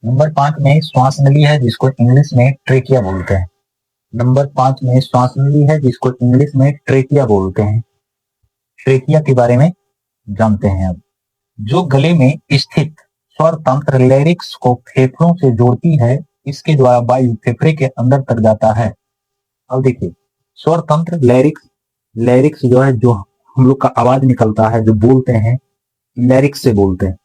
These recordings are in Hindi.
नंबर 5 में श्वास नली है जिसको इंग्लिश में ट्रेकिया बोलते हैं। नंबर 5 में श्वास नली है जिसको इंग्लिश में ट्रेकिया बोलते हैं। ट्रेकिया के बारे में जानते हैं अब। जो गले में स्थित स्वर तंत्र लैरिक्स को फेफड़ों से जोड़ती है, इसके द्वारा वायु फेफड़े के अंदर तक जाता है। अब देखिए, स्वर तंत्र लैरिक्स, लैरिक्स जो है, जो हम लोग का आवाज निकलता है, जो बोलते हैं, लैरिक्स से बोलते हैं,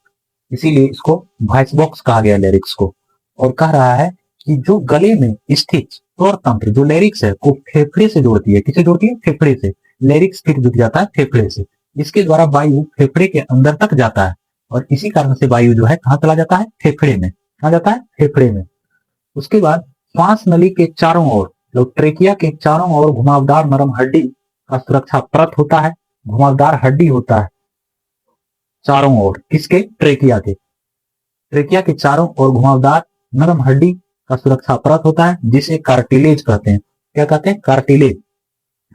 इसीलिए इसको वॉइस बॉक्स कहा गया लैरिक्स को। और कह रहा है कि जो गले में स्थित स्वर तंत्र जो लैरिक्स है को फेफड़े से जोड़ती है। किसे जोड़ती है? फेफड़े से। लैरिक्स फिर जुड़ जाता है फेफड़े से। इसके द्वारा वायु फेफड़े के अंदर तक जाता है और इसी कारण से वायु जो है कहाँ चला जाता है? फेफड़े में। कहाँ जाता है? फेफड़े में। उसके बाद श्वास नली के चारों ओर, ट्रेकिया के चारों ओर घुमावदार नरम हड्डी का सुरक्षा परत होता है। घुमावदार हड्डी होता है चारों ओर, किसके? ट्रेकिया के। ट्रेकिया के चारों ओर घुमावदार नरम हड्डी का सुरक्षा परत होता है जिसे कार्टिलेज कहते हैं। क्या कहते हैं? कार्टिलेज।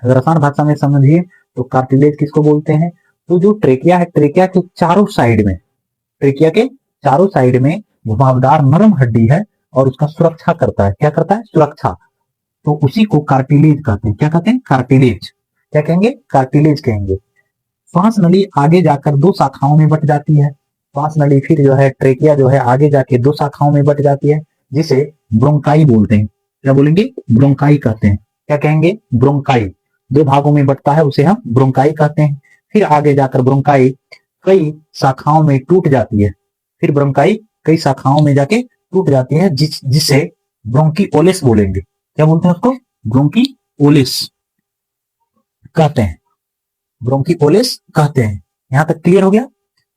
अगर आसान भाषा में समझिए तो कार्टिलेज किसको बोलते हैं? तो जो ट्रेकिया है, ट्रेकिया के चारों साइड में, ट्रेकिया के चारों साइड में घुमावदार नरम हड्डी है और उसका सुरक्षा करता है। क्या करता है? सुरक्षा। तो उसी को कार्टिलेज कहते हैं। क्या कहते हैं? कार्टिलेज। क्या कहेंगे? कार्टिलेज कहेंगे। श्वास नली आगे जाकर दो शाखाओं में बट जाती है। श्वास नली फिर जो है, ट्रेकिया जो है आगे जाके दो शाखाओं में बट जाती है जिसे ब्रोंकाई बोलते हैं। क्या बोलेंगे? ब्रोंकाई कहते हैं। क्या कहेंगे? ब्रोंकाई। दो भागों में बटता है उसे हम ब्रोंकाई कहते हैं। फिर आगे जाकर ब्रोंकाई कई शाखाओं में टूट जाती है। फिर ब्रोंकाई कई शाखाओं में जाके टूट जाती है जिसे ब्रोंकियोलिस बोलेंगे। क्या बोलते हैं उसको? ब्रोंकियोलिस कहते हैं। ब्रोंकियोलिस कहते हैं। यहां तक क्लियर हो गया।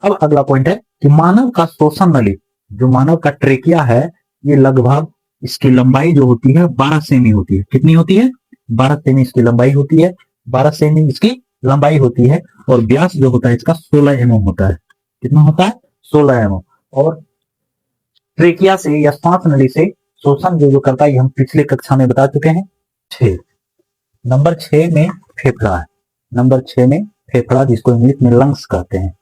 अब अगला पॉइंट है कि मानव का श्वसन नली, जो मानव का ट्रेकिया है, ये लगभग इसकी लंबाई जो होती है 12 सेमी होती है। कितनी होती है? 12 सेमी इसकी लंबाई होती है। 12 सेमी इसकी लंबाई होती है और व्यास जो होता है इसका 16 mm होता है। कितना होता है? 16 mm। और ट्रेकिया से या श्वास नली से श्वसन जो करता है, हम पिछले कक्षा में बता चुके हैं। 6 नंबर 6 में फेफड़ा है। नंबर 6 में फेफड़ा, जिसको इंग्लिश में लंग्स कहते हैं।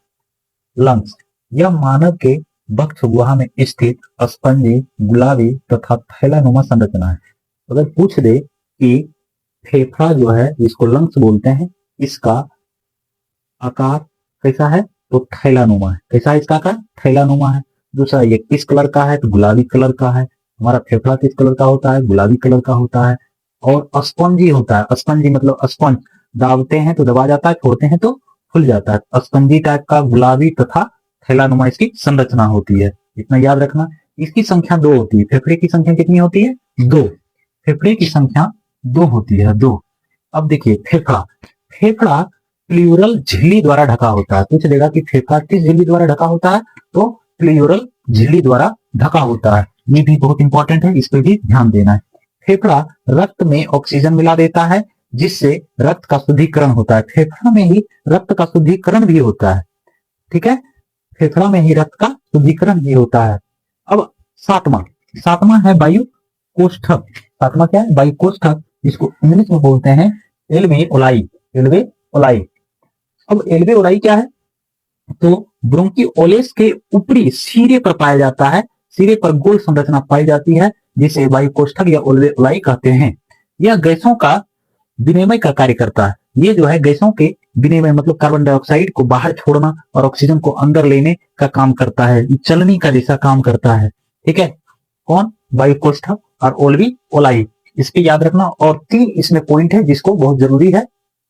लंग्स, यह मानव के वक्ष गुहा में स्थित स्पंजी, गुलाबी तथा थैलानुमा संरचना है। अगर पूछ दे कि फेफड़ा जो है जिसको लंग्स बोलते हैं, इसका आकार कैसा है? तो थैलानुमा है। कैसा है इसका आकार? थैलानुमा है। दूसरा, ये किस कलर का है? तो गुलाबी कलर का है। हमारा फेफड़ा किस कलर का होता है? गुलाबी कलर का होता है। और स्पंजी होता है। स्पंजी मतलब स्पंज, दाबते हैं तो दबा जाता है, छोड़ते हैं तो खुल जाता है। स्पंजी टाइप का गुलाबी तथा थैलानुमा इसकी संरचना होती है। इतना याद रखना। इसकी संख्या 2 होती है। फेफड़े की संख्या कितनी होती है? 2। फेफड़े की संख्या 2 होती है, 2। अब देखिए, फेफड़ा, फेफड़ा प्लूरल झिल्ली द्वारा ढका होता है। पूछ देगा कि फेफड़ा किस झिल्ली द्वारा ढका होता है? तो प्लूरल झिल्ली द्वारा ढका होता है। ये भी बहुत इंपॉर्टेंट है, इस पर भी ध्यान देना है। फेफड़ा रक्त में ऑक्सीजन मिला देता है जिससे रक्त का शुद्धिकरण होता है। फेफड़ा में ही रक्त का शुद्धिकरण भी होता है। ठीक है, फेफड़ा में ही रक्त का शुद्धिकरण भी होता है। अब सातवां है वायु कोष्ठक। सातवां क्या है? वायु कोष्ठक, जिसको इंग्लिश में बोलते हैं एल्वेओलाई। एल्वेओलाई। अब एल्वेओलाई क्या है? तो ब्रोंकियोलिस के ऊपरी सिरे पर पाया जाता है। सिरे पर गोल संरचना पाई जाती है जिसे वायु कोष्ठक या एल्वेओलाई कहते हैं। यह गैसों का विनिमय का कार्य करता है। ये जो है गैसों के विनिमय मतलब कार्बन डाइऑक्साइड को बाहर छोड़ना और ऑक्सीजन को अंदर लेने का काम करता है। चलनी का जैसा काम करता है। ठीक है, कौन? वायु कोष्ठक और एल्वेओलाई। इसके याद रखना। और 3 इसमें पॉइंट है जिसको बहुत जरूरी है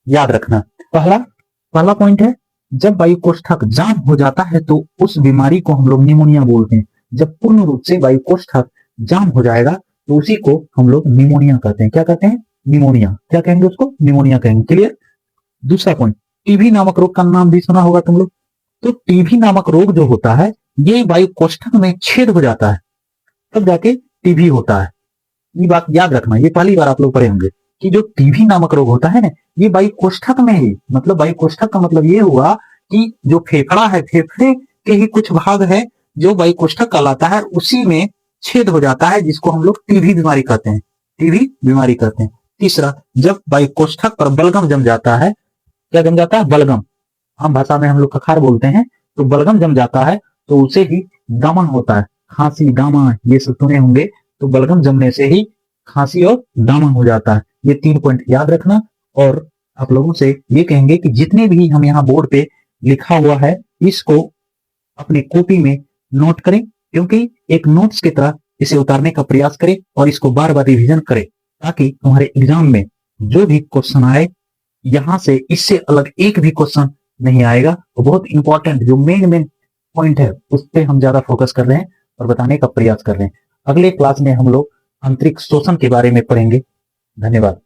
याद रखना। पहला पॉइंट है, जब वायु कोष्ठक जाम हो जाता है तो उस बीमारी को हम लोग निमोनिया बोलते हैं। जब पूर्ण रूप से वायु कोष्ठक जाम हो जाएगा तो उसी को हम लोग निमोनिया कहते हैं। क्या कहते हैं? निमोनिया। क्या कहेंगे उसको? निमोनिया कहेंगे। क्लियर? दूसरा पॉइंट, टीबी नामक रोग का नाम भी सुना होगा तुम लोग। तो टीबी नामक रोग जो होता है, ये वायु कोष्ठक में छेद हो जाता है, तब जाके टीबी होता है। ये बात याद रखना। ये पहली बार आप लोग पढ़े होंगे कि जो टीबी नामक रोग होता है ना, ये वायु कोष्ठक में ही, मतलब वायु कोष्ठक का मतलब ये हुआ कि जो फेफड़ा है, फेफड़े के ही कुछ भाग है जो वायु कोष्ठक कहलाता है, उसी में छेद हो जाता है, जिसको हम लोग टीबी बीमारी कहते हैं। टीबी बीमारी कहते हैं। तीसरा, जब वायु कोष्ठक पर बलगम जम जाता है। क्या जम जाता है? बलगम। आम भाषा में हम लोग कखार बोलते हैं। तो बलगम जम जाता है तो उसे ही दमन होता है। खांसी, दामा, ये सब सुने होंगे। तो बलगम जमने से ही खांसी और दामा हो जाता है। ये 3 पॉइंट याद रखना। और आप लोगों से ये कहेंगे कि जितने भी हम यहाँ बोर्ड पे लिखा हुआ है इसको अपनी कॉपी में नोट करें, क्योंकि एक नोट्स की तरह इसे उतारने का प्रयास करें और इसको बार बार रिवीजन करें, ताकि तुम्हारे एग्जाम में जो भी क्वेश्चन आए यहां से इससे अलग एक भी क्वेश्चन नहीं आएगा। तो बहुत इंपॉर्टेंट जो मेन पॉइंट है उस पर हम ज्यादा फोकस कर रहे हैं और बताने का प्रयास कर रहे हैं। अगले क्लास में हम लोग आंतरिक शोषण के बारे में पढ़ेंगे। धन्यवाद।